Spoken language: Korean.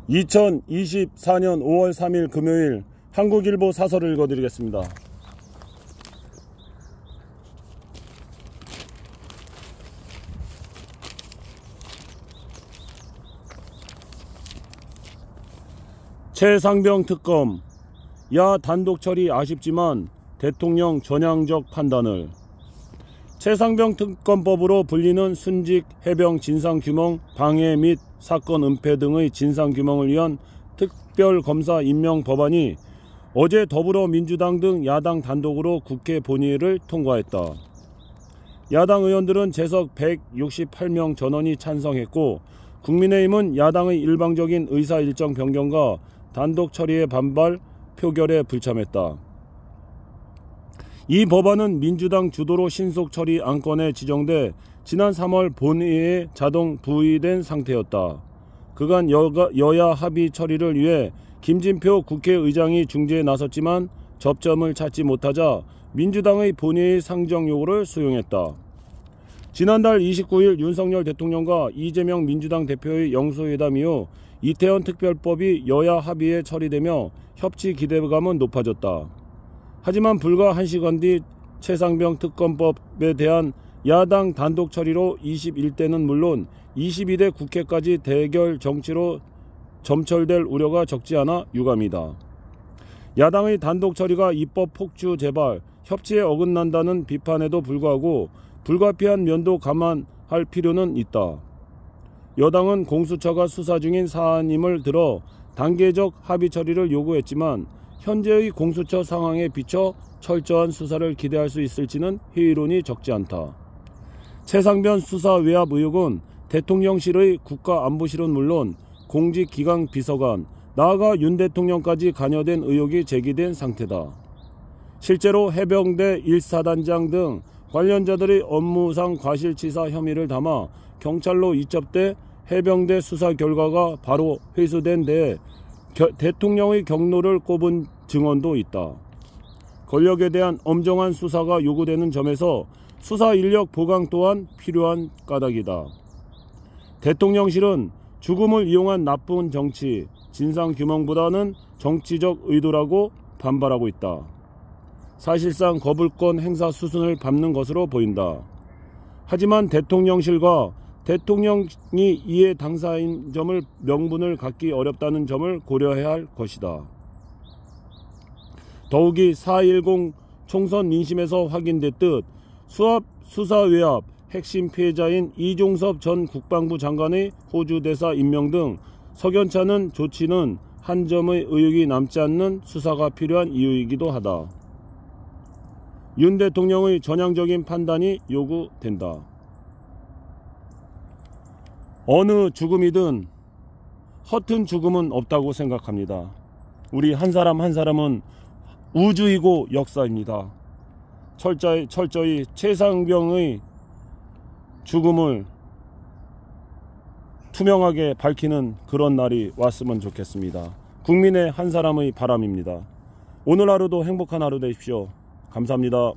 2024년 5월 3일 금요일 한국일보 사설을 읽어드리겠습니다. 최상병 특검, 야 단독 처리 아쉽지만 대통령 전향적 판단을. 최상병 특검법으로 불리는 순직 해병 진상규명 방해 및 사건 은폐 등의 진상규명을 위한 특별검사 임명 법안이 어제 더불어민주당 등 야당 단독으로 국회 본회의를 통과했다. 야당 의원들은 재석 168명 전원이 찬성했고, 국민의힘은 야당의 일방적인 의사일정 변경과 단독 처리에 반발, 표결에 불참했다. 이 법안은 민주당 주도로 신속 처리 안건에 지정돼 지난 3월 본회의에 자동 부의된 상태였다. 그간 여야 합의 처리를 위해 김진표 국회의장이 중재에 나섰지만 접점을 찾지 못하자 민주당의 본회의 상정 요구를 수용했다. 지난달 29일 윤석열 대통령과 이재명 민주당 대표의 영수회담 이후 이태원 특별법이 여야 합의에 처리되며 협치 기대감은 높아졌다. 하지만 불과 1시간 뒤 최상병 특검법에 대한 야당 단독 처리로 21대는 물론 22대 국회까지 대결 정치로 점철될 우려가 적지 않아 유감이다. 야당의 단독 처리가 입법 폭주 재발, 협치에 어긋난다는 비판에도 불구하고 불가피한 면도 감안할 필요는 있다. 여당은 공수처가 수사 중인 사안임을 들어 단계적 합의 처리를 요구했지만 현재의 공수처 상황에 비춰 철저한 수사를 기대할 수 있을지는 회의론이 적지 않다. 최상병 수사 외압 의혹은 대통령실의 국가안보실은 물론 공직기강 비서관, 나아가 윤 대통령까지 관여된 의혹이 제기된 상태다. 실제로 해병대 1사단장 등 관련자들의 업무상 과실치사 혐의를 담아 경찰로 이첩돼 해병대 수사 결과가 바로 회수된 데에 대통령의 경로를 꼽은 증언도 있다. 권력에 대한 엄정한 수사가 요구되는 점에서 수사 인력 보강 또한 필요한 까닭이다. 대통령실은 죽음을 이용한 나쁜 정치, 진상규명보다는 정치적 의도라고 반발하고 있다. 사실상 거부권 행사 수순을 밟는 것으로 보인다. 하지만 대통령실과 대통령이 이에 당사인 점을 명분을 갖기 어렵다는 점을 고려해야 할 것이다. 더욱이 4.10 총선 민심에서 확인됐듯 수사 외압 핵심 피해자인 이종섭 전 국방부 장관의 호주 대사 임명 등 석연찮은 조치는 한 점의 의혹이 남지 않는 수사가 필요한 이유이기도 하다. 윤 대통령의 전향적인 판단이 요구된다. 어느 죽음이든 허튼 죽음은 없다고 생각합니다. 우리 한 사람 한 사람은 우주이고 역사입니다. 철저히 최상병의 죽음을 투명하게 밝히는 그런 날이 왔으면 좋겠습니다. 국민의 한 사람의 바람입니다. 오늘 하루도 행복한 하루 되십시오. 감사합니다.